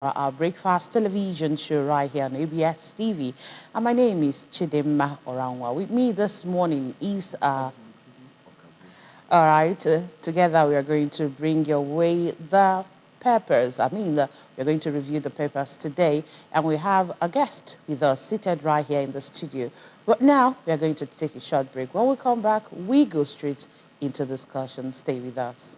our breakfast television show right here on ABS TV. And my name is Chidimma Oranwa. With me this morning is, all right, together we are going to bring your way the papers. We're going to review the papers today, and we have a guest with us seated right here in the studio. But now we are going to take a short break. When we come back, we go straight into discussion. Stay with us.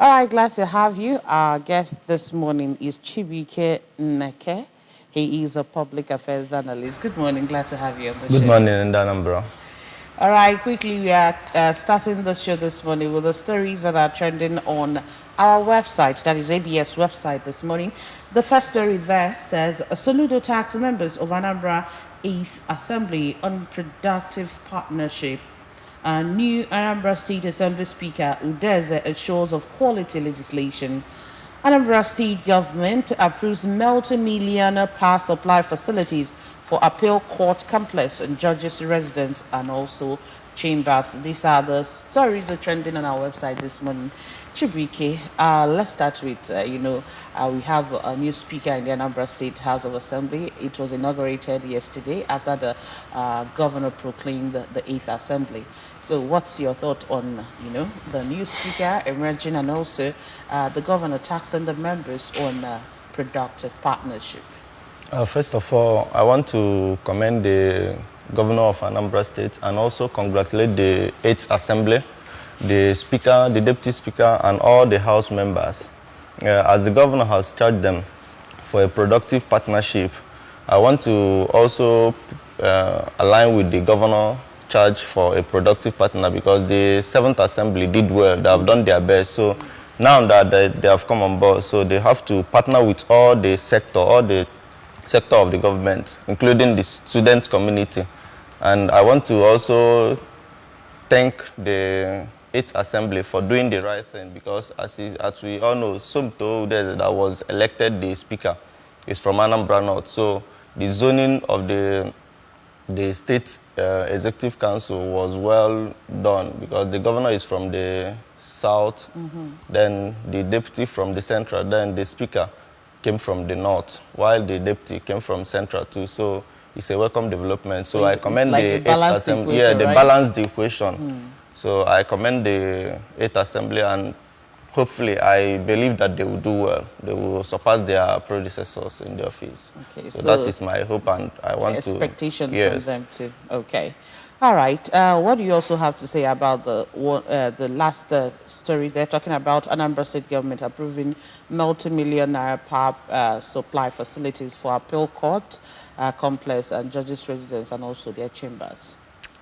All right, glad to have you. Our guest this morning is Chibike Nneke. He is a public affairs analyst. Good morning, glad to have you on the show. Good morning, Ndanambra. All right, quickly, we are starting the show this morning with the stories that are trending on our website, that is ABS website this morning. The first story there says, Soludo tax members of Anambra 8th Assembly unproductive partnership. New Anambra State Assembly Speaker Udeze assures of quality legislation. Anambra State government approves multi-million power supply facilities for appeal court complex and judges' residence and also chambers. These are the stories that are trending on our website this morning. Chibrike, let's start with, we have a new speaker in the Anambra State House of Assembly. It was inaugurated yesterday after the governor proclaimed the 8th Assembly. So what's your thought on, the new speaker emerging and also the governor taxing the members on productive partnership? First of all, I want to commend the governor of Anambra State and also congratulate the 8th Assembly, the speaker, the deputy speaker, and all the house members. As the governor has charged them for a productive partnership, I want to also align with the governor charge for a productive partner because the 7th Assembly did well. They have done their best. So now that they have come on board, so they have to partner with all the sector of the government, including the student community. And I want to also thank the 8th Assembly for doing the right thing because as we all know, Somto that was elected the speaker is from Anambra North. So the zoning of the state executive council was well done because the governor is from the south, then the deputy from the central, then the speaker came from the north, while the deputy came from central too. So it's a welcome development. So I commend the 8th Assembly. Yeah, they balanced the equation. So I commend the 8th Assembly and hopefully, I believe that they will do well. They will surpass their predecessors in the office. Okay, so that is my hope, and I want expectation from them too. Okay, all right. What do you also have to say about the last story? They're talking about Anambra State government approving multi-million naira power supply facilities for appeal court complex and judges' residence and also their chambers.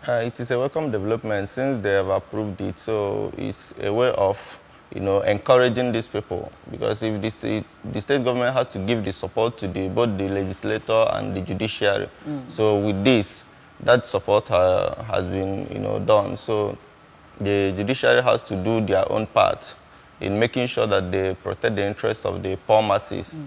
It is a welcome development since they have approved it. So it's a way of encouraging these people because if the state government has to give the support to both the legislator and the judiciary. So with this, that support has been done. So the judiciary has to do their own part in making sure that they protect the interests of the poor masses,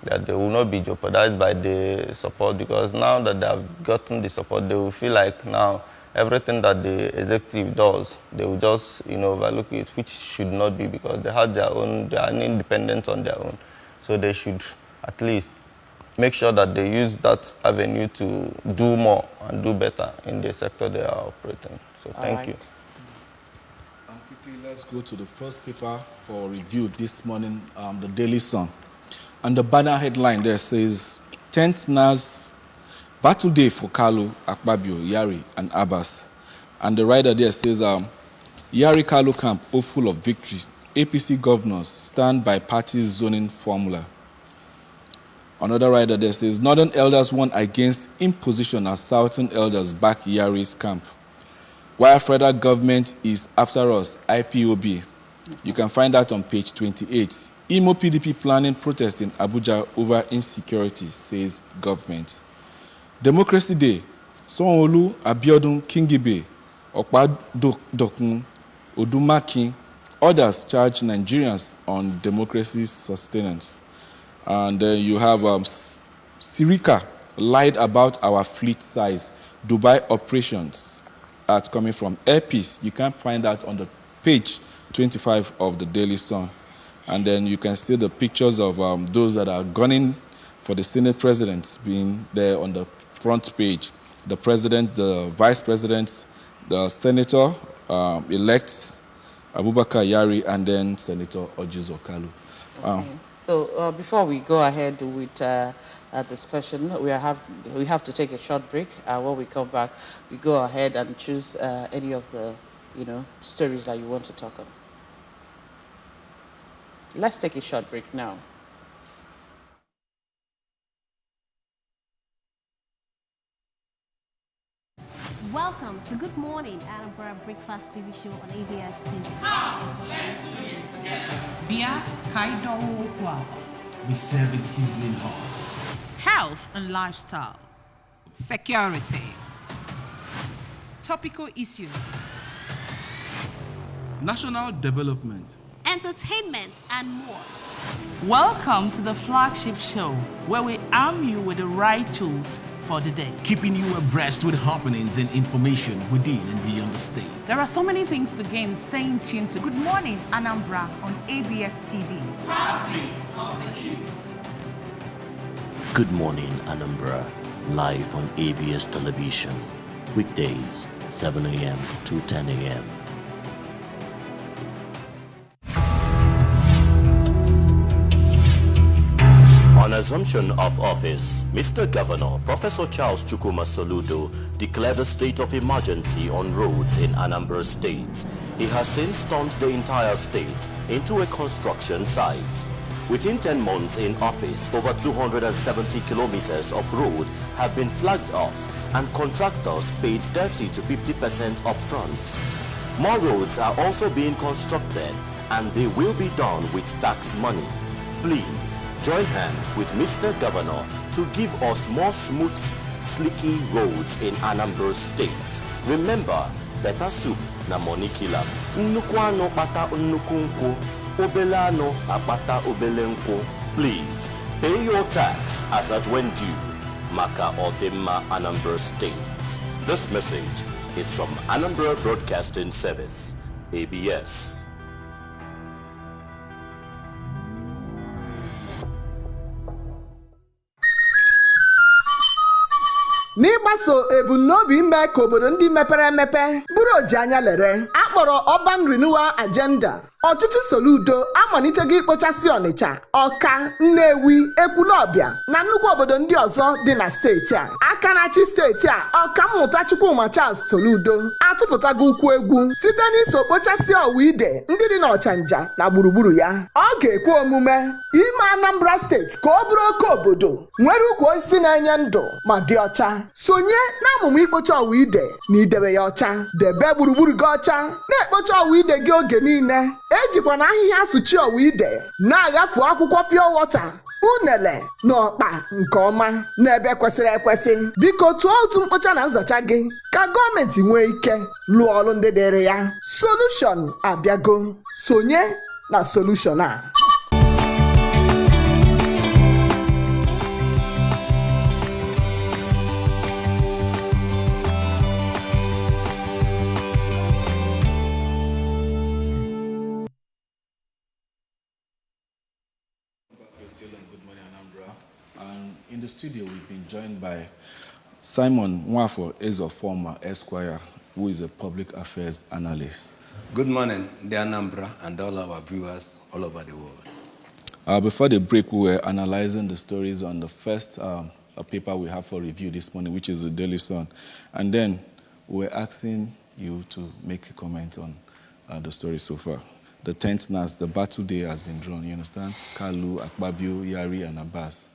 that they will not be jeopardized by the support because now that they have gotten the support, they will feel like now everything that the executive does, they will just overlook it, which should not be because they have they are independent on their own. So they should at least make sure that they use that avenue to do more and do better in the sector they are operating. So thank you. And quickly, let's go to the first paper for review this morning, the Daily Sun. And the banner headline there says, 10th NAS Battle Day for Kalu, Akpabio, Yari, and Abbas. And the rider there says, Yari Kalu camp hopeful of victory. APC governors stand by party's zoning formula. Another rider there says, Northern elders won against imposition as Southern elders back Yari's camp. While federal government is after us, IPOB. You can find that on page 28. Imo PDP planning protest in Abuja over insecurity, says government. Democracy Day, Sonolu, Abiodun, Kingibe, Okpadokun, Odumaki, others charge Nigerians on democracy's sustenance. And then you have Sirika lied about our fleet size, Dubai operations. That's coming from Airpeace. You can find that on the page 25 of the Daily Sun. And then you can see the pictures of those that are gunning for the Senate president being there on the front page. The president, the vice president, the senator elect Abubakar Yari, and then Senator Ojizo Kalu. Okay. So before we go ahead with discussion, we have to take a short break. When we come back, we go ahead and choose any of the stories that you want to talk on. Let's take a short break now. Welcome to Good Morning Annabelle Breakfast TV show on ABS TV. Come, let's do it together. Bia Kaido Okwa. We serve it sizzling hot. Health and lifestyle. Security. Topical issues. National development. Entertainment and more. Welcome to the flagship show where we arm you with the right tools for the day. Keeping you abreast with happenings and information within and beyond the state. There are so many things to gain staying tuned to Good Morning Anambra on ABS TV. Heartbeats of the East. Good Morning Anambra, live on ABS Television. Weekdays, 7 a.m. to 10 a.m. On assumption of office, Mr. Governor Professor Charles Chukwuma Soludo declared a state of emergency on roads in Anambra State. He has since turned the entire state into a construction site. Within 10 months in office, over 270 kilometers of road have been flagged off and contractors paid 30 to 50% upfront. More roads are also being constructed and they will be done with tax money. Please join hands with Mr. Governor to give us more smooth, slicky roads in Anambra State. Remember, better soup na money killer. Nnukwu ano kpata nnukwu nkwu, obele ano akpata obele nkwu. Please pay your tax as at when due. Maka Odimma, Anambra State. This message is from Anambra Broadcasting Service, ABS. n'ịgbaso ebumnobi ime ka obodo ndị mepere emepe bụrụ oji anya lere akpọrọ Urban Renewal Agenda. Ọchịchị Soludo amalitego ikpochasị Ọnịcha, Ọka, Nnewi, Ekwulọbịa na nnukwu obodo ndị ọzọ dị na steeti a. Aka na-achị steeti a, Ọkammụta Chukwuma Charles Soludo atụpụtago ukwu egwu site n'iso kpochasị ọwa ide ndị dị n'Ọchanja na gburugburu ya. Ọ ga-ekwe omume ime Anambra steeti ka ọ bụrụ oke obodo nwere ukwu osisi na-enye ndụ ma dị ọcha. Sonye n'amụmụ ikpocha ọwa ide na idebe ya ọcha. Debe gburugburu gị ọcha, na-ekpocha ọwa ide gị oge niile. Ejikwa na ahịhịa asụchi ọwa ide na-aghafu akwụkwọ pure water, unele na ọkpa nke ọma n'ebe kwesịrị ekwesị. Biko tụọ otu mkpocha na nzacha gị ka gọọmenti nwee ike lụọ ọrụ ndị dịrị ya. Solution abịago. Sonye na solution a. In the studio, we've been joined by Simon Nwafo, former Esquire, who is a public affairs analyst. Good morning, the Anambra, and all our viewers all over the world. Before the break, we were analyzing the stories on the first paper we have for review this morning, which is the Daily Sun. And then we were asking you to make a comment on the story so far. The 10th NAS, the battle day has been drawn, you understand? Kalu, Akpabio, Yari, and Abbas.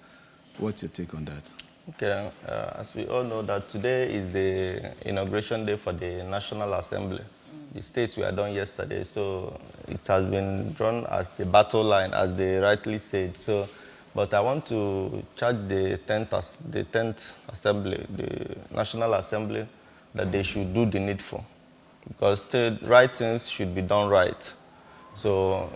What's your take on that? Okay, as we all know that today is the inauguration day for the National Assembly. The states were done yesterday, so it has been drawn as the battle line, as they rightly said. So But I want to charge the 10th Assembly, the National Assembly, that they should do the needful. Because the right things should be done right. So,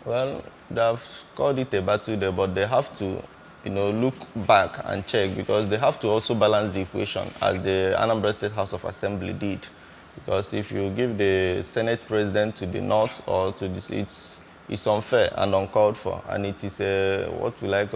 well, they've called it a battle there, but they have to, look back and check, because they have to also balance the equation, as the Anambra State House of Assembly did. Because if you give the Senate President to the north or to this, it's unfair and uncalled for, and it is what we like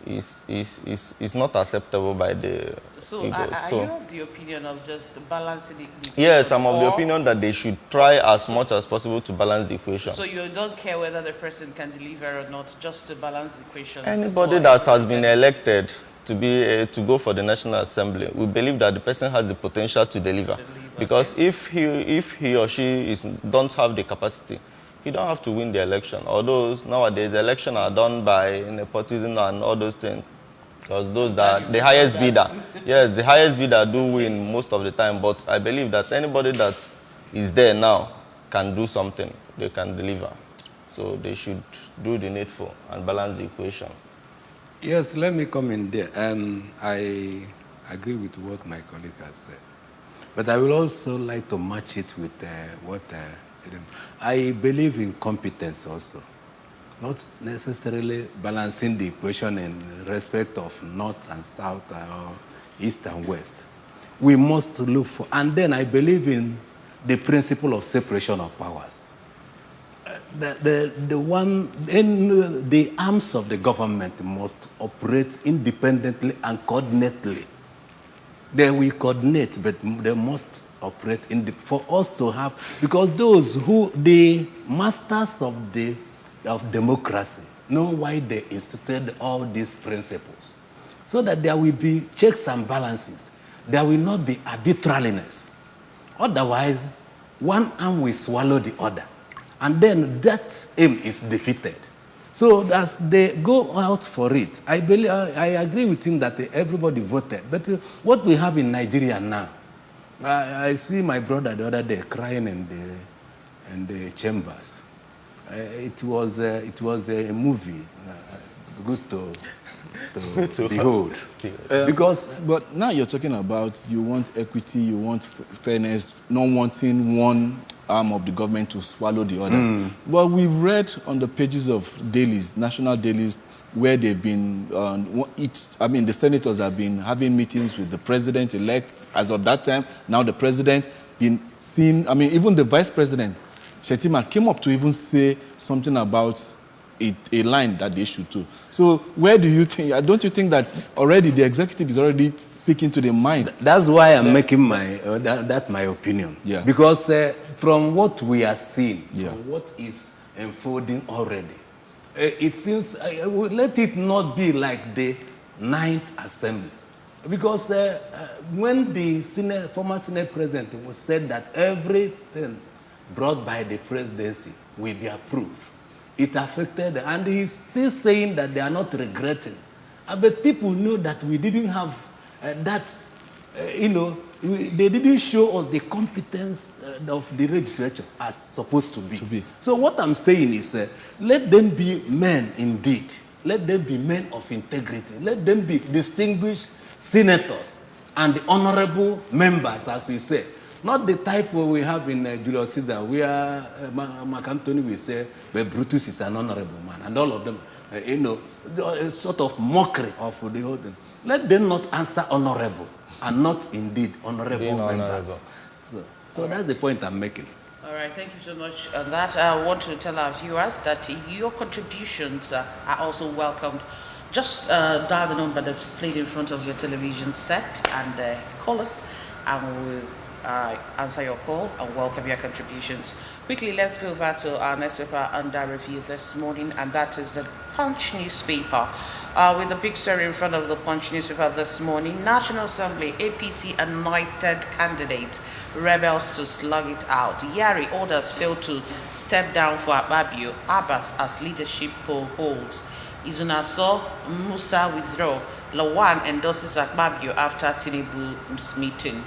is not acceptable by the So Igbos. are you of the opinion of just balancing the equation? Yes, I'm of the opinion that they should try as much as possible to balance the equation. So you don't care whether the person can deliver or not, just to balance the equation? Anybody that has been elected to go for the National Assembly, we believe that the person has the potential to deliver. Because if he or she don't have the capacity, he don't have to win the election. Although nowadays elections are done by nepotism and all those things, because those that the highest bidder, yes, the highest bidder do win most of the time. But I believe that anybody that is there now can do something. They can deliver. So they should do the needful and balance the equation. Yes, let me come in there. I agree with what my colleague has said. But I will also like to match it with what I believe in competence also. Not necessarily balancing the equation in respect of north and south or east and west. We must look for, and then I believe in the principle of separation of powers. The arms of the government must operate independently and coordinately. They will coordinate, but they must operate for us to have, because those who, the masters of democracy, know why they instituted all these principles, so that there will be checks and balances. There will not be arbitrariness. Otherwise, one arm will swallow the other, and then that aim is defeated. So as they go out for it, I agree with him that everybody voted. But what we have in Nigeria now, I see my brother the other day crying in the chambers. It was a movie, good to behold. But now you're talking about you want equity, you want fairness, not wanting one arm of the government to swallow the other. But we read on the pages of dailies, national dailies, where they've been, the senators have been having meetings with the president-elect as of that time. Now the president been seen, even the vice president, Shetima, came up to even say something about a line that they should do. So where do you think, don't you think that already the executive is already speaking to the mind? That's why I'm making my opinion. Yeah. Because from what we are seeing, from what is unfolding already, it seems, let it not be like the 9th Assembly. Because when the former Senate President said that everything brought by the presidency will be approved, it affected, and he's still saying that they are not regretting. But people know that we didn't have they didn't show us the competence of the legislature as supposed to be. So what I'm saying is, let them be men indeed. Let them be men of integrity. Let them be distinguished senators and the honorable members, as we say. Not the type we have in Julius Caesar, where Mark Antony will say, but Brutus is an honorable man, and all of them, a sort of mockery of the whole thing. Let them not answer honorable, and not indeed honorable members. So that's the point I'm making. All right, thank you so much on that. I want to tell our viewers that your contributions are also welcomed. Just dial the number that's displayed in front of your television set and call us, and we'll answer your call and welcome your contributions. Quickly, let's go over to our next paper under review this morning, and that is the Punch newspaper. With the big story in front of the Punch newspaper this morning: National Assembly APC anointed candidate rebels to slug it out. Yari orders fail to step down for Akpabio. Abbas as leadership poll holds. Izunaso Musa withdraw. Lawan endorses Akpabio after Tinubu's meeting.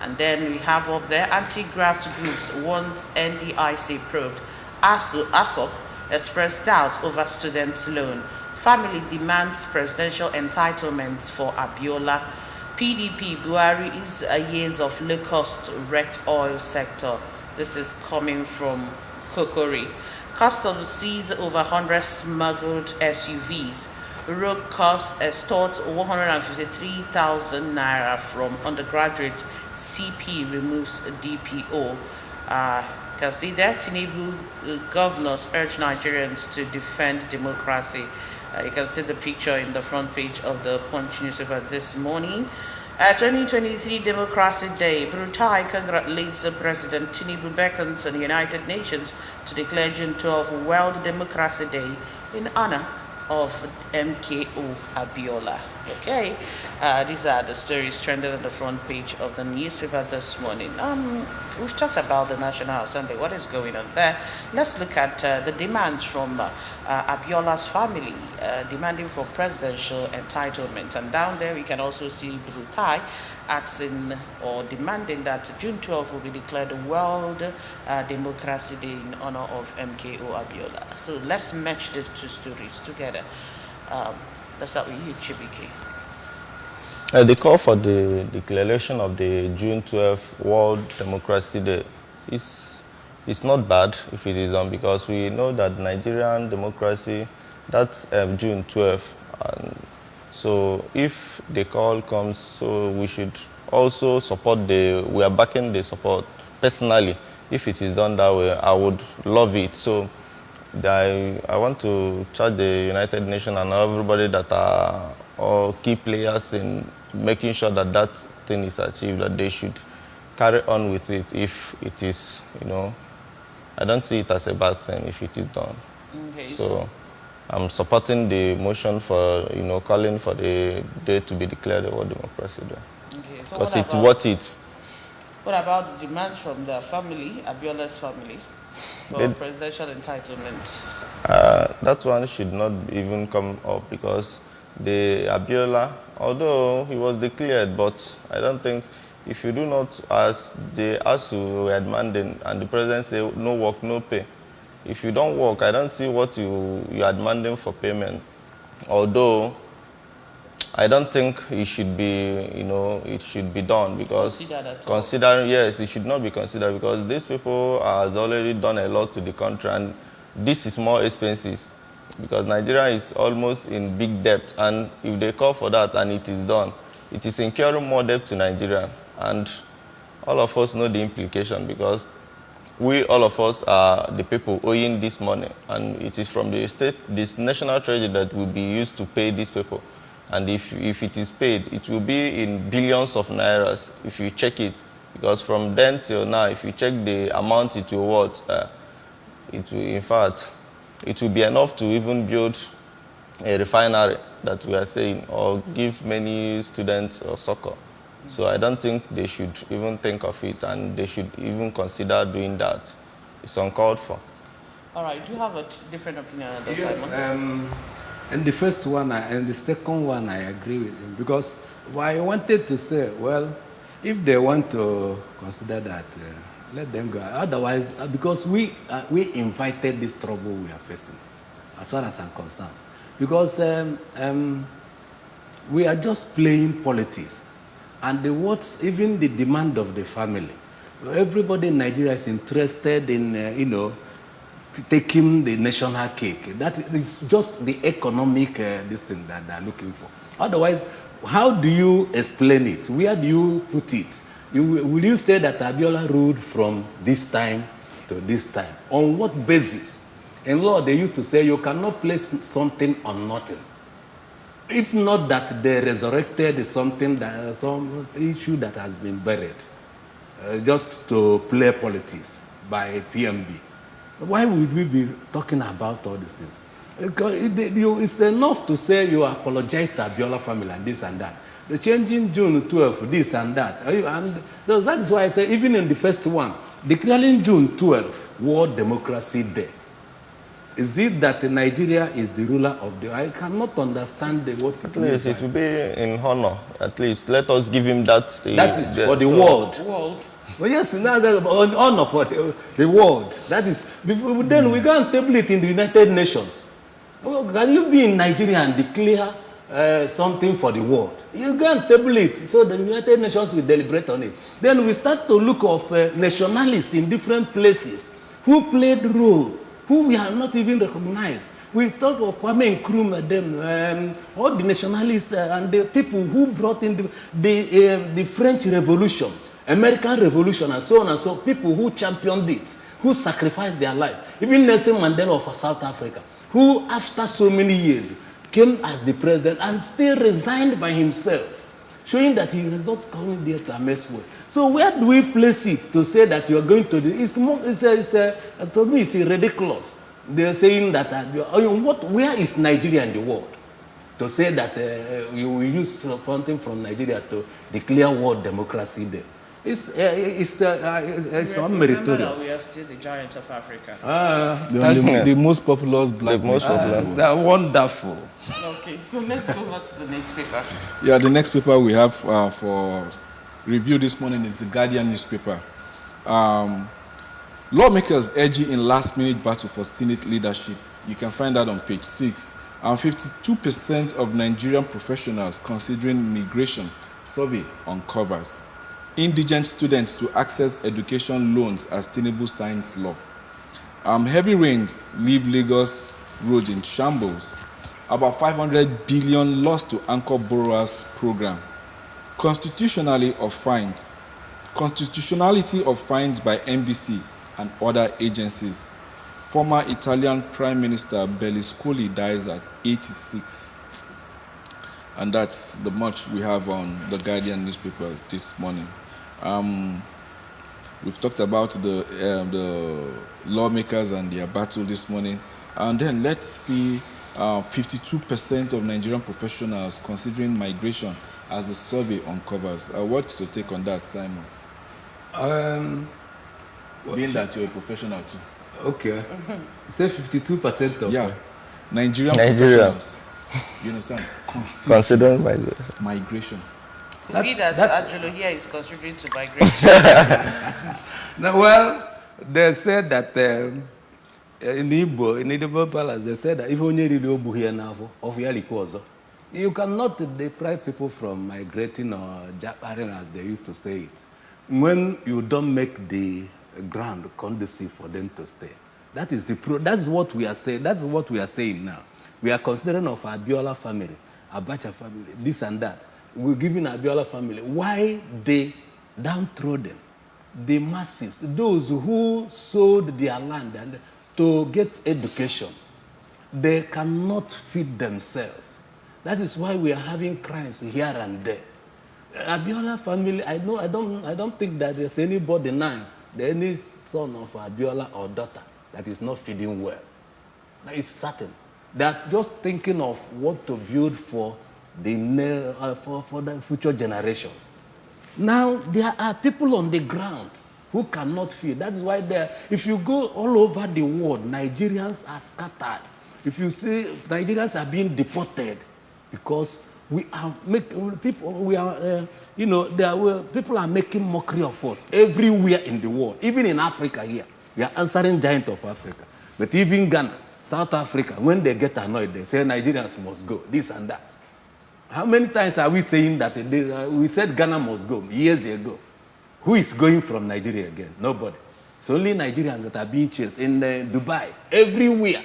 And then we have up there, anti-graft groups want NDIC probed. ASOP expressed doubt over student loan. Family demands presidential entitlements for Abiola. PDP Buhari is years of low-cost wrecked oil sector. This is coming from Kokori. Customs sees over 100 smuggled SUVs. Road costs extort 153,000 naira from undergraduate. CP removes DPO. Can see that Tinubu governors urge Nigerians to defend democracy. You can see the picture in the front page of the Punch newspaper this morning. 2023 Democracy Day. Brutai congratulates President Tinubu, beckons on the United Nations to declare June 12 World Democracy Day in honor of MKO Abiola. Okay, these are the stories trending on the front page of the newspaper this morning. We've talked about the National Assembly. What is going on there? Let's look at the demands from Abiola's family, demanding for presidential entitlement. And down there, we can also see Brutai asking or demanding that June 12 will be declared World Democracy Day in honor of MKO Abiola. So let's match the two stories together. Let's start with you, Chibiki. The call for the declaration of the June 12th World Democracy Day is not bad if it is done, because we know that Nigerian democracy, that's June 12th. And so if the call comes, so we should also support we are backing the support. Personally, if it is done that way, I would love it. So I want to charge the United Nations and everybody that are all key players in making sure that that thing is achieved, that they should carry on with it if it is, I don't see it as a bad thing if it is done. Okay, so I'm supporting the motion for, calling for the day to be declared a World Democracy Day. Okay, so because it's what it's. What about the demands from the family, Abiola's family, for presidential entitlement? That one should not even come up, because the Abiola, although he was declared, but I don't think, if you do not, as the ASU were demanding, and the president said no work, no pay. If you don't work, I don't see what you are demanding for payment. Although I don't think it should be, it should be done, because considering, yes, it should not be considered, because these people have already done a lot to the country, and this is more expenses, because Nigeria is almost in big debt, and if they call for that and it is done, it is incurring more debt to Nigeria, and all of us know the implication, because all of us are the people owing this money, and it is from the state, this national treasury, that will be used to pay these people. And if it is paid, it will be in billions of nairas if you check it, because from then till now, if you check the amount it will worth, it will, in fact, it will be enough to even build a refinery that we are saying, or give many students soccer. So I don't think they should even think of it, and they should even consider doing that. It's uncalled for. All right, do you have a different opinion on that? Yes, and the first one and the second one, I agree with him, because I wanted to say, well, if they want to consider that, let them go. Otherwise, because we invited this trouble we are facing, as far as I'm concerned, because we are just playing politics, and even the demand of the family. Everybody in Nigeria is interested in, taking the national cake. That is just the economic this thing that they're looking for. Otherwise, how do you explain it? Where do you put it? Will you say that Abiola ruled from this time to this time? On what basis? In law, they used to say you cannot place something on nothing. If not that they resurrected something, some issue that has been buried, just to play politics by PMB. Why would we be talking about all these things? It's enough to say you apologize to Abiola family and this and that. The changing June 12, this and that. And that is why I say, even in the first one, declaring June 12 World Democracy Day. Is it that Nigeria is the ruler of the... I cannot understand what it means. At least it will be in honor. At least let us give him that. That is for the world. Well, yes, now on honor for the world. That is. Then we go and table it in the United Nations. Oh, can you be in Nigeria and declare something for the world? You go and table it, so the United Nations will deliberate on it. Then we start to look of nationalists in different places who played role, who we are not even recognized. We talk of Kwame Nkrumah, them, all the nationalists and the people who brought in the French Revolution, American Revolution, and so on and so. People who championed it, who sacrificed their life. Even Nelson Mandela of South Africa, who after so many years came as the president and still resigned by himself, showing that he is not coming there to amass war. So where do we place it to say that you are going to do? To me, it's ridiculous. They're saying that, where is Nigeria in the world? To say that you will use something from Nigeria to declare world democracy there. It's unmeritorious. We are still the giant of Africa. The most popular black nation. They're wonderful. Okay, so let's go over to the next paper. Yeah, the next paper we have for review this morning is the Guardian newspaper. Lawmakers edging in last-minute battle for Senate leadership. You can find that on page 6. And 52% of Nigerian professionals considering migration survey uncovers. Indigent students to access education loans as Tinubu signs law. Heavy rains leave Lagos roads in shambles. About 500 billion lost to anchor borrowers program. Constitutionality of fines by NBC and other agencies. Former Italian Prime Minister Berlusconi dies at 86. And that's the much we have on the Guardian newspaper this morning. We've talked about the lawmakers and their battle this morning. And then let's see 52% of Nigerian professionals considering migration as the survey uncovers. What's your take on that, Simon? Being that you're a professional too. Okay. Say 52% of Nigerian professionals. You understand? Considering migration. That Angelo here is considering to migrate. Now, well, they said that in Igbo Palace, they said that if you really Obu here now of Yalikozo, you cannot deprive people from migrating or japaring, as they used to say it, when you don't make the ground conducive for them to stay. That is that's what we are saying. That's what we are saying now. We are considering of Abiola family, Abacha family, this and that. We're giving Abiola family why they downtrodden the masses, those who sold their land and to get education. They cannot feed themselves. That is why we are having crimes here and there. Abiola family, I don't think that there's anybody now, any son of Abiola or daughter that is not feeding well. Now, it's certain. They are just thinking of what to build for the future generations. Now, there are people on the ground who cannot feed. That is why if you go all over the world, Nigerians are scattered. If you see, Nigerians are being deported because people are making mockery of us everywhere in the world, even in Africa here. We are answering giant of Africa. But even Ghana, South Africa, when they get annoyed, they say Nigerians must go, this and that. How many times are we saying that? We said Ghana must go years ago. Who is going from Nigeria again? Nobody. It's only Nigerians that are being chased in Dubai, everywhere.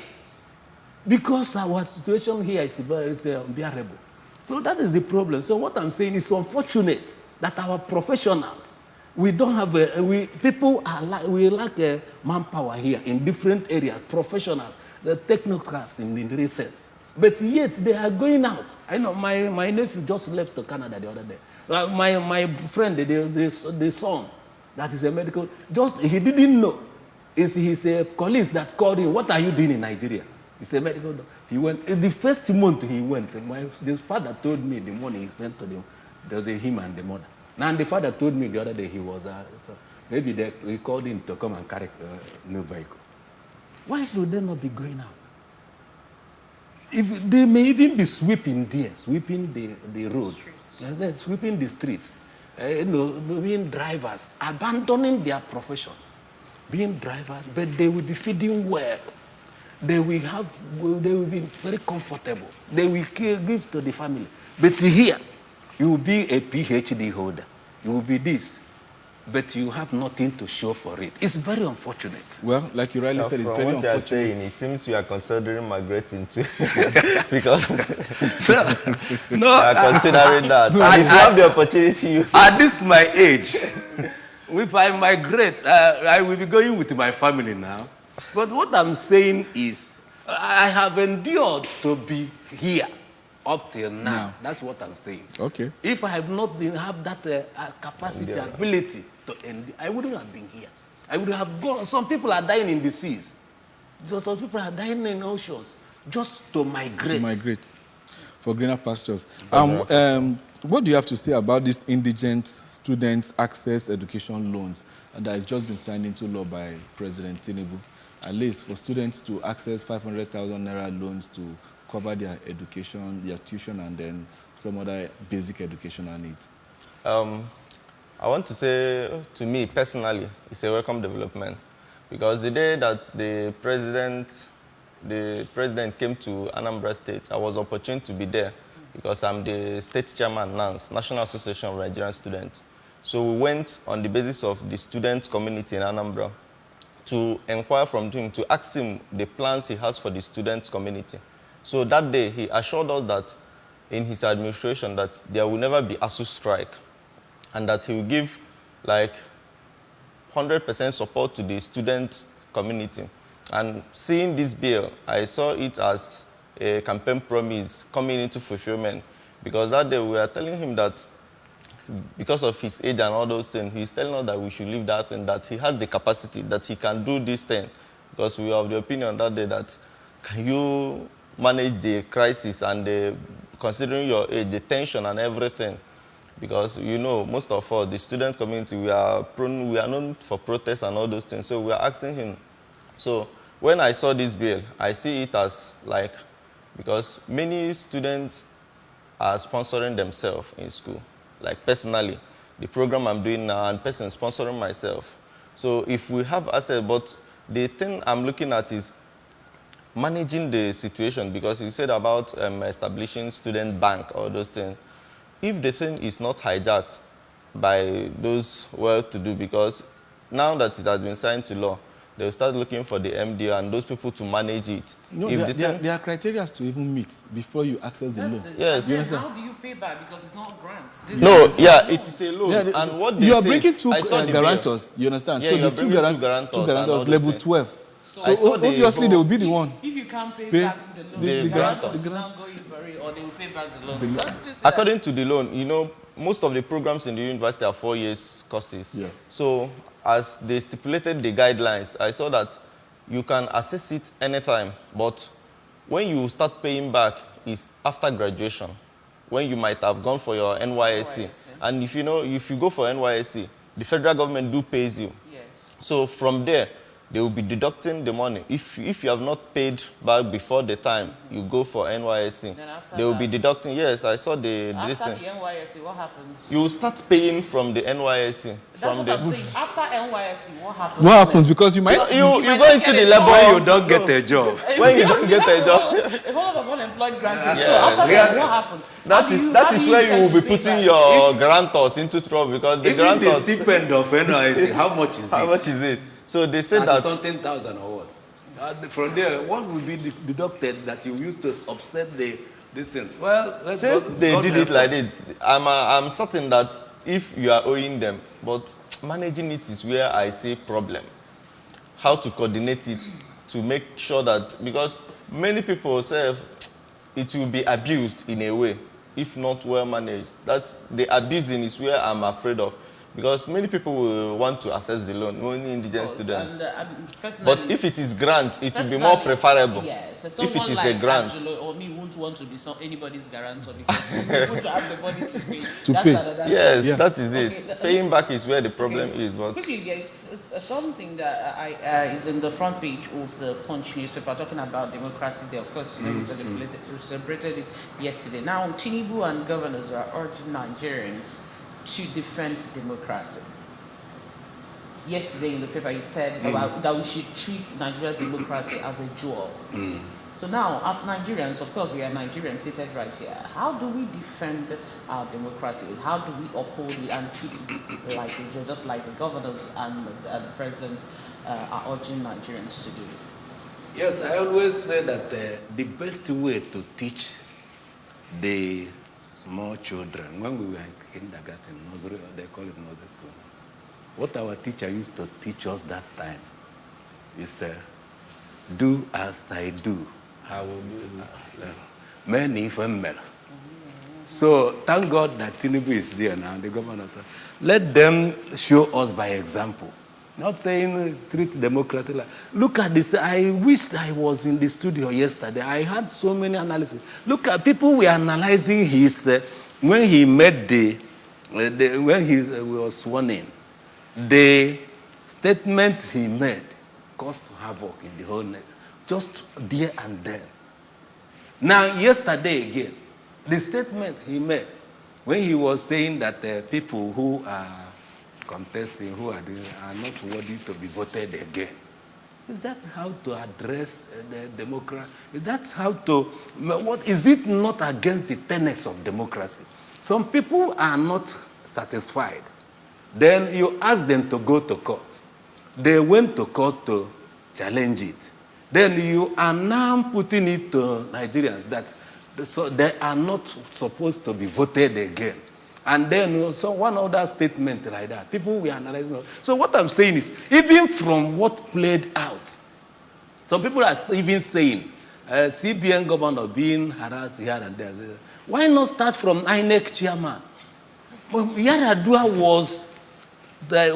Because our situation here is unbearable. So that is the problem. So what I'm saying is unfortunate that our professionals, we don't have we lack manpower here in different areas, professional, the technocrats in the sense. But yet they are going out. I know my nephew just left to Canada the other day. My friend, the son, that is a medical, he didn't know. It's his colleagues that called him, what are you doing in Nigeria? He's a medical doctor. He went, the first month he went, the father told me the morning he sent to him and the mother. Now the father told me the other day he was, maybe we called him to come and carry a new vehicle. Why should they not be going out? If they may even be sweeping the road, sweeping the streets, being drivers, abandoning their profession, being drivers, but they will be feeding well. they will be very comfortable. They will give to the family. But here, you will be a PhD holder. You will be this. But you have nothing to show for it. It's very unfortunate. Well, like you rightly said, it's very what you are unfortunate. saying, it seems you are considering migrating too. Because no, you are considering that. And if you have the opportunity, you... At this my age, if I migrate, I will be going with my family now. But what I'm saying is, I have endured to be here up till now. That's what I'm saying. Okay. If I had not have that capacity, ability to end, I wouldn't have been here. I would have gone. Some people are dying in the seas. Some people are dying in oceans just to migrate. To migrate for greener pastures. What do you have to say about this indigent students access education loans that has just been signed into law by President Tinubu? At least for students to access 500,000 naira loans to cover their education, their tuition, and then some other basic educational needs. I want to say, to me personally, it's a welcome development, because the day that the president came to Anambra State, I was opportune to be there because I'm the state chairman, NANS, National Association of Nigerian Students. So we went on the basis of the student community in Anambra to inquire from him, to ask him the plans he has for the student community. So that day, he assured us that in his administration that there will never be ASU strike, and that he will give like 100% support to the student community. And seeing this bill, I saw it as a campaign promise coming into fulfillment, because that day we were telling him that because of his age and all those things, he's telling us that we should leave that and that he has the capacity, that he can do this thing. Because we have the opinion that day that can you manage the crisis and considering your age, the tension and everything. Because, you know, most of us, the student community, we are known for protests and all those things. So we are asking him. So when I saw this bill, I see it as like, because many students are sponsoring themselves in school. Like personally, the program I'm doing now, and person sponsoring myself. So if we have access, but the thing I'm looking at is managing the situation, because you said about establishing student bank or those things. If the thing is not hijacked by those well-to-do, because now that it has been signed to law, they'll start looking for the MD and those people to manage it. No, there are criteria to even meet before you access the loan. Yes. You understand? How do you pay back? Because it's not a grant. It is a loan. And what they you are say, bringing two guarantors, you understand? Yeah, so the two guarantors level 12. So obviously they will be the one. If you can't pay back the loan, the guarantor will not go in for it, or they will pay back the loan. According to the loan, you know, most of the programs in the university are 4 years courses. Yes. So as they stipulated the guidelines, I saw that you can access it anytime, but when you start paying back is after graduation, when you might have gone for your NYSC. And if you go for NYSC, the federal government pays you. Yes. So from there, they will be deducting the money. If you have not paid back before the time you go for NYSC, they will be deducting. Yes, I saw the after the NYSC, what happens? You start paying from the NYSC. After NYSC, what happens? What happens? Because you might you go into the labor. When you don't get a job. When you don't get a job. A whole lot of unemployed graduates. So after that, what happens? That is where you will be putting your guarantors into trouble, because the guarantors. The stipend of NYSC, how much is it? How much is it? So they said that something thousand or what? From there, what will be deducted that you use to offset this thing? Well, since they did it like this, I'm certain that if you are owing them, but managing it is where I see problem. How to coordinate it to make sure that, because many people say it will be abused in a way if not well managed. That's the abusing is where I'm afraid of. Because many people will want to access the loan, only indigent students. But if it is grant, it will be more preferable. Yes, if it is a grant. Angelo or me won't want to be anybody's guarantor, because we want to have the money to pay. Yes, that is it. Okay, paying back is where the problem is. But quickly, there's something that is in the front page of the Punch newspaper talking about Democracy Day. Of course, we celebrated it yesterday. Now, Tinubu and governors are urging Nigerians to defend democracy. yesterday in the paper, you said about that we should treat Nigeria's democracy as a jewel. So now, as Nigerians, of course, we are Nigerians seated right here. How do we defend our democracy? How do we uphold it and treat it like a jewel, just like the governors and the president are urging Nigerians to do? Yes, I always say that the best way to teach the small children, when we were in kindergarten, nursery, they call it nursery school. What our teacher used to teach us that time is do as I do. I will do it. Many female. So thank God that Tinubu is there now, the governor. Let them show us by example. Not saying street democracy. Look at this. I wished I was in the studio yesterday. I had so many analyses. Look at people were analyzing his when he made when he was sworn in. The statement he made caused havoc in the whole nation, just there and then. Now, yesterday again, the statement he made when he was saying that people who are contesting, who are not worthy to be voted again. Is that how to address the democracy? Is that how to, what is it not against the tenets of democracy? Some people are not satisfied. Then you ask them to go to court. They went to court to challenge it. Then you are now putting it to Nigerians that so they are not supposed to be voted again. And then so one other statement like that. People will analyze. So what I'm saying is, even from what played out, some people are even saying, CBN governor being harassed here and there. Why not start from INEC chairman? Well, Yaradua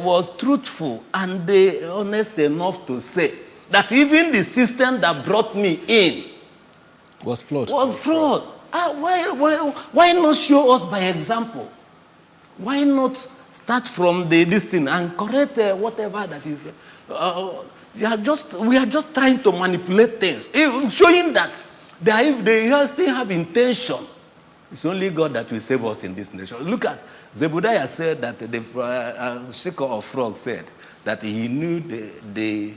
was truthful and they honest enough to say that even the system that brought me in was flawed. Why not show us by example? Why not start from this thing and correct whatever that is? We are just trying to manipulate things, showing that if they still have intention, it's only God that will save us in this nation. Look at Zebediah said that the shaker of frogs said that he knew the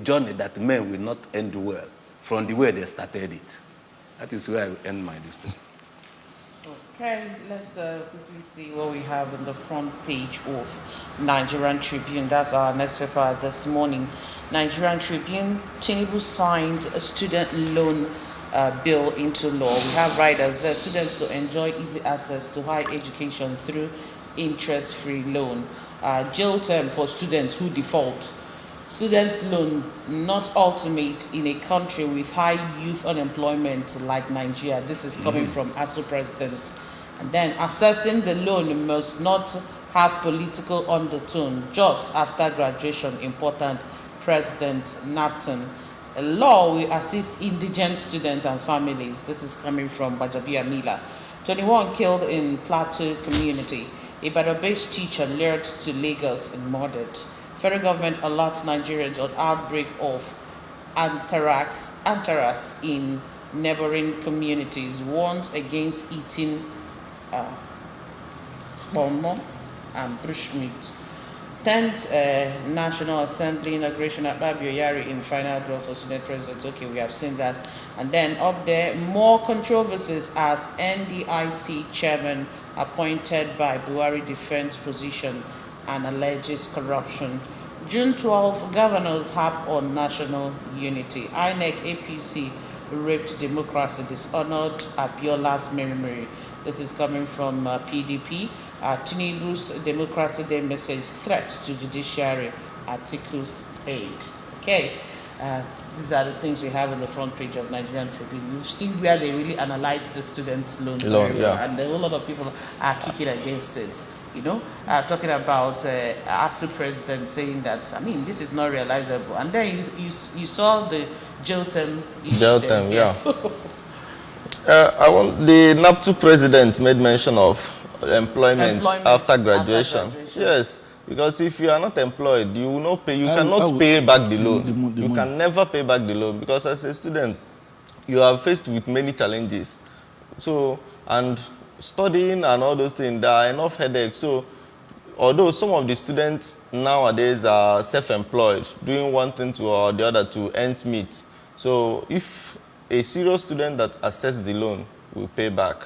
journey that men will not end well from the way they started it. That is where I end my discussion. Okay, let's quickly see what we have on the front page of Nigerian Tribune. That's our next paper this morning. Nigerian Tribune, Tinubu signed a student loan bill into law. We have riders, students to enjoy easy access to higher education through interest-free loan. Jail term for students who default. Students' loan not ultimate in a country with high youth unemployment like Nigeria. This is coming from ASU president. And then assessing the loan must not have political undertone. Jobs after graduation important. President Napton. A law will assist indigent students and families. This is coming from Bajabia Mila. 21 killed in Plateau community. A Ibadan-based teacher lured to Lagos and murdered. Federal government alerts Nigerians on outbreak of anthrax in neighboring communities. Warns against eating bomo and bushmeat. 10th National Assembly inauguration at Babioyari in final draw for Senate President. Okay, we have seen that. And then up there, more controversies as NDIC chairman appointed by Buhari defense position and alleges corruption. June 12, governors harp on national unity. INEC APC raped democracy, dishonored Abiola's memory. This is coming from PDP. Tinubu's Democracy Day message, threats to judiciary, articles 8. Okay, these are the things we have on the front page of Nigerian Tribune. You've seen where they really analyze the students' loan very well, and a whole lot of people are kicking against it. You know, talking about ASU president saying that, I mean, this is not realizable. And then you saw the jail term issue. Jail term, yeah. The NAPTU president made mention of employment after graduation. Yes, because if you are not employed, you will not pay. You cannot pay back the loan. You can never pay back the loan because as a student, you are faced with many challenges. So, and studying and all those things, there are enough headaches. So, although some of the students nowadays are self-employed, doing one thing or the other to earn meet. So if a serious student that accesses the loan will pay back.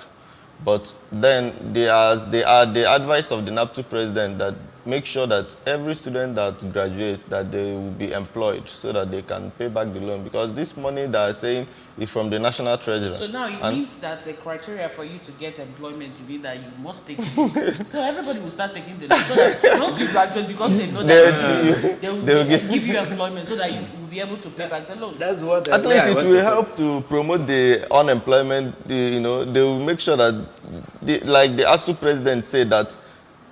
But then they are the advice of the NAPTU president that make sure that every student that graduates, that they will be employed so that they can pay back the loan. Because this money that I'm saying is from the national treasury. So now it means that a criteria for you to get employment will be that you must take it. So everybody will start taking the loan. So that once you graduate, because they know that they will give you employment so that you will be able to pay back the loan. That's what. At least it will help to promote the unemployment. They will make sure that, like the ASU president said, that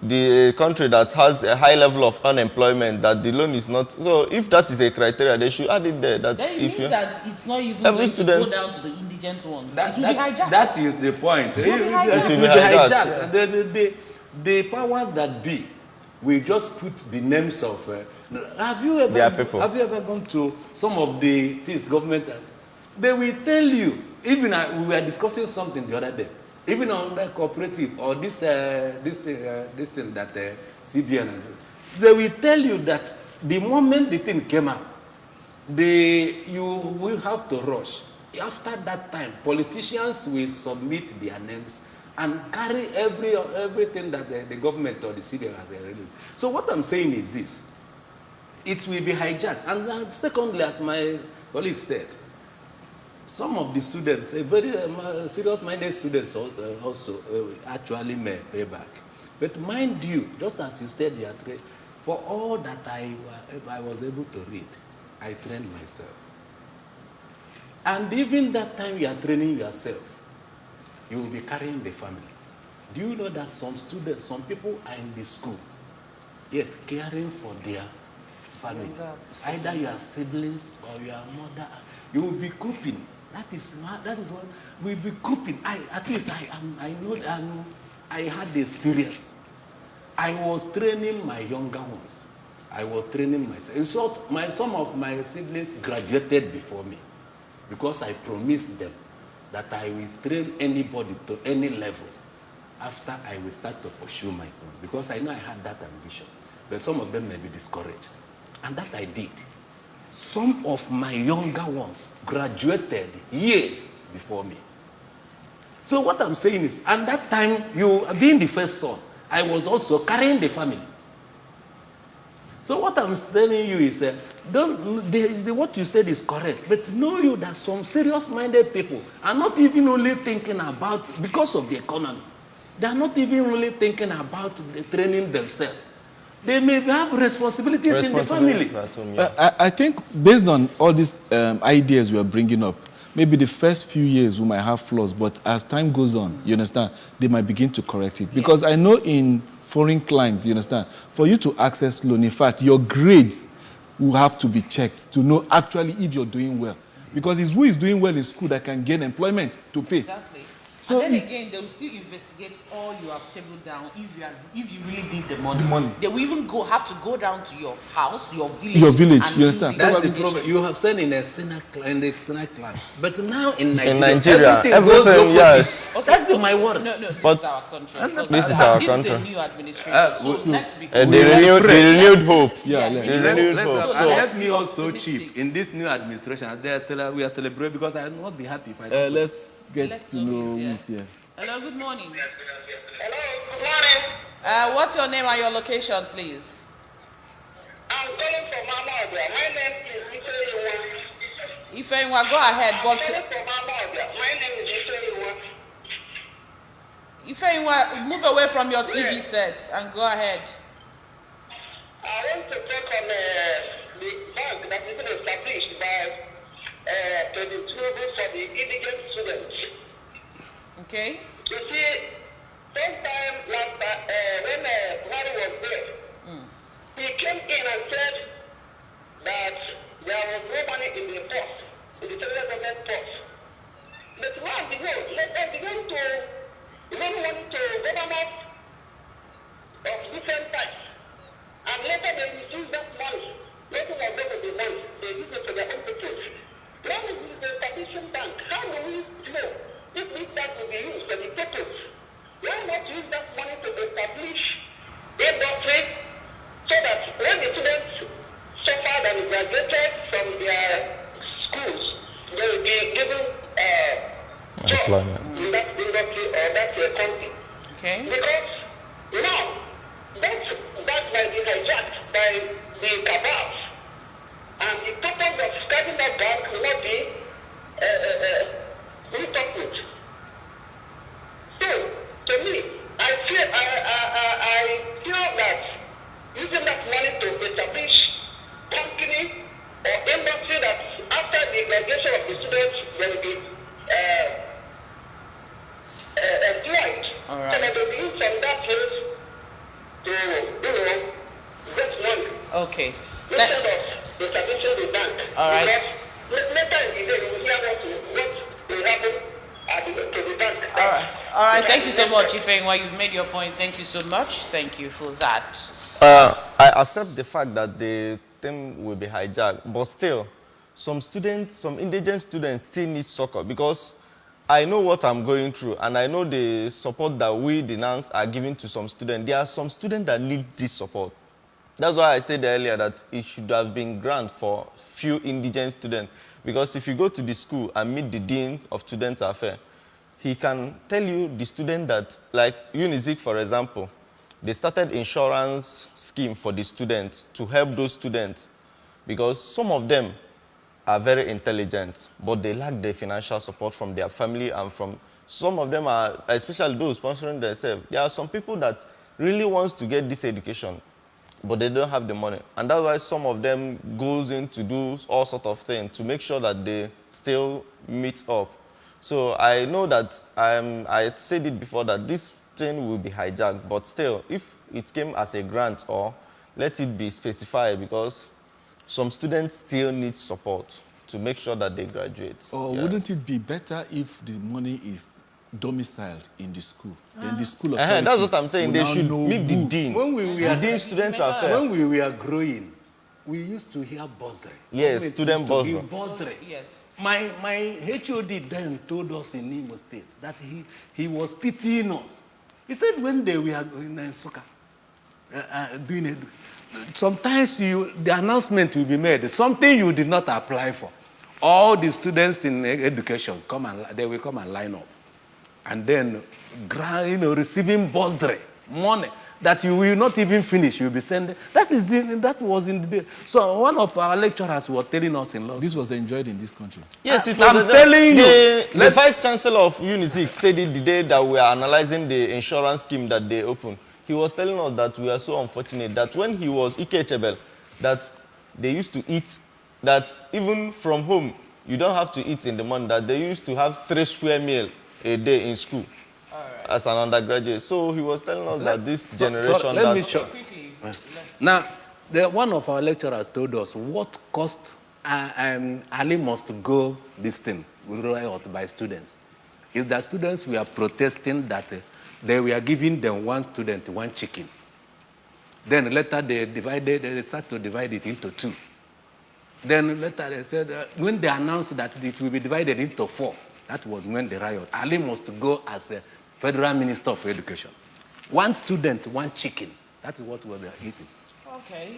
the country that has a high level of unemployment, that the loan is not. So if that is a criteria, they should add it there. That then it means that it's not even every going student to go down to the indigent ones. That, it will be hijacked. That is the point. It will be hijacked. The powers that be will just put the names of. Have you ever gone to some of the things government? They will tell you. Even we were discussing something the other day. Even on the cooperative or this thing that CBN, they will tell you that the moment the thing came out, you will have to rush. After that time, politicians will submit their names and carry everything that the government or the CBN has released. So what I'm saying is this: it will be hijacked. And secondly, as my colleague said, some of the students, very serious-minded students also actually may pay back. But mind you, just as you said, for all that I was able to read, I trained myself. And even that time you are training yourself, you will be carrying the family. Do you know that some students, some people are in the school, yet caring for their family? Either your siblings or your mother, you will be coping. That is what we'll be coping. I know I had the experience. I was training my younger ones. I was training myself. In short, some of my siblings graduated before me because I promised them that I will train anybody to any level after I will start to pursue my own, because I know I had that ambition. But some of them may be discouraged. And that I did. Some of my younger ones graduated years before me. So what I'm saying is, at that time, you being the first son, I was also carrying the family. So what I'm telling you is, what you said is correct, but know you that some serious-minded people are not even only thinking about, because of the economy, they are not even only thinking about the training themselves. They may have responsibilities in the family. I think based on all these ideas we are bringing up, maybe the first few years we might have flaws, but as time goes on, you understand, they might begin to correct it. Because I know in foreign climes, you understand, for you to access loan, in fact, your grades will have to be checked to know actually if you're doing well. Because it's who is doing well in school that can gain employment to pay. Exactly. So and then again, they will still investigate all you have tabled down if you really need the money. They will even have to go down to your house, your village. Your village, you understand? That's the problem. You have said in the Senate class, but now in Nigeria, everything yes. Okay. That's my word. No, this is our country. This is our country. This is a new administration. So let's be the renewed hope. Let me also chief in this new administration. We are celebrating because I will not be happy if I don't. Let's get to know who is here. Hello, good morning. Hello, good morning. What's your name and your location, please? I'm calling from Amadia. My name is Ifeyiwa. Ifeyiwa, go ahead. I'm calling from Amadia. My name is Ifeyiwa. Ifeyiwa, move away from your TV set and go ahead. I want to talk on the bank that has been established by to the students for the indigent students. Okay. You see, sometime last when Buhari was there, he came in and said that there was no money in the purse, in the federal government purse. But now they began to loan money to government of different types. And later they misused that money. Nothing was done with the money. They used it for their own purpose. Now with the establishing bank, how do we know if this bank will be used for the purpose? Why not use that money to establish industry when the students suffered and graduated from their schools, they will be given job in that industry or that country. Okay. Because now, that might be hijacked by the cabals. And the purpose of starting that bank will not be meet up with. So, to me, I feel that using that money to establish company or industry that after the graduation of the students, they will be employed. All right. So that they will use from that place to, get money. Okay. Instead of establishing the bank. All right. Because later in the day, you will hear what will happen to the bank. All right. Thank you so much, Ifeanyi. You've made your point. Thank you so much. Thank you for that. I accept the fact that the thing will be hijacked, but still, some indigent students still need succor because I know what I'm going through, and I know the support that we, the nuns, are giving to some students. There are some students that need this support. That's why I said earlier that it should have been granted for few indigent students. Because if you go to the school and meet the dean of student affairs, he can tell you the student that, like UNIZIC, for example, they started insurance scheme for the students to help those students because some of them are very intelligent, but they lack the financial support from their family and from some of them are, especially those sponsoring themselves. There are some people that really wants to get this education, but they don't have the money. And that's why some of them goes in to do all sorts of things to make sure that they still meet up. So I know that I said it before that this thing will be hijacked, but still, if it came as a grant or let it be specified because some students still need support to make sure that they graduate. Or wouldn't it be better if the money is domiciled in the school? Then the school authorities that's what I'm saying. They should meet the dean. When we were growing, we used to hear bursary. Yes, student bursary. Yes. My HOD then told us in Imo State that he was pitying us. He said when they were in Nsukka doing it, sometimes the announcement will be made, something you did not apply for. All the students in education they will come and line up. And then, receiving bursary, money that you will not even finish, you'll be sending. That was in the day. So one of our lecturers was telling us in law. This was enjoyed in this country. Yes, it was. I'm telling you. The Vice Chancellor of UNIZIC said it the day that we are analyzing the insurance scheme that they opened. He was telling us that we are so unfortunate that when he was Ike Chebel, that they used to eat, that even from home, you don't have to eat in the morning, that they used to have 3 square meals a day in school as an undergraduate. So he was telling us that this generation... let me show. Now, one of our lecturers told us what cost Ali must go this thing with riot by students. Is that students were protesting that they were giving them one student, one chicken. Then later they started to divide it into 2. Then later they said, when they announced that it will be divided into 4, that was when the riot. Ali must go as a Federal Minister of Education. One student, one chicken. That is what we were eating. Okay.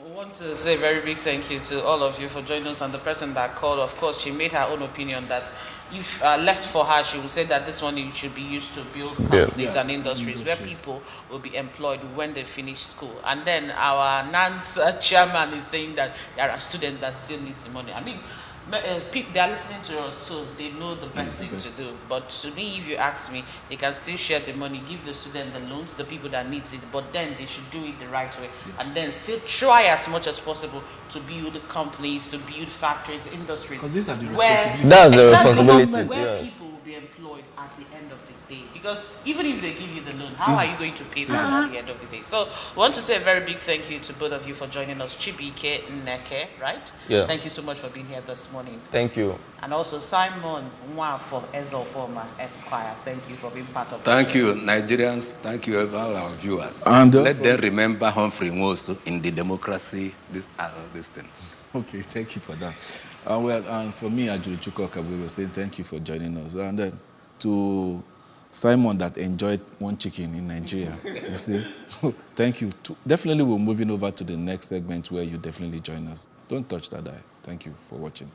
We want to say a very big thank you to all of you for joining us. And the person that called, of course, she made her own opinion that if left for her, she would say that this money should be used to build companies and industries where people will be employed when they finish school. And then our NANS chairman is saying that there are students that still need the money. I mean, they are listening to us, so they know the best thing to do. But to me, if you ask me, they can still share the money, give the student the loans, the people that need it, but then they should do it the right way. And then still try as much as possible to build companies, to build factories, industries. Because these are the responsibilities. That's the responsibilities, where people will be employed at the end of the day. Because even if they give you the loan, how are you going to pay back at the end of the day? So we want to say a very big thank you to both of you for joining us. Chibike Nneke, right? Yeah. Thank you so much for being here this morning. Thank you. And also Simon Nwa from Ezel Former Esquire. Thank you for being part of Thank you, Nigerians. Thank you, all our viewers. And let them remember Humphrey Nwosu in the democracy, this thing. Okay, thank you for that. And for me, Ajuru Chukwuka, we were saying thank you for joining us. And then to Simon that enjoyed one chicken in Nigeria. You see? Thank you. Definitely we're moving over to the next segment where you definitely join us. Don't touch that eye. Thank you for watching.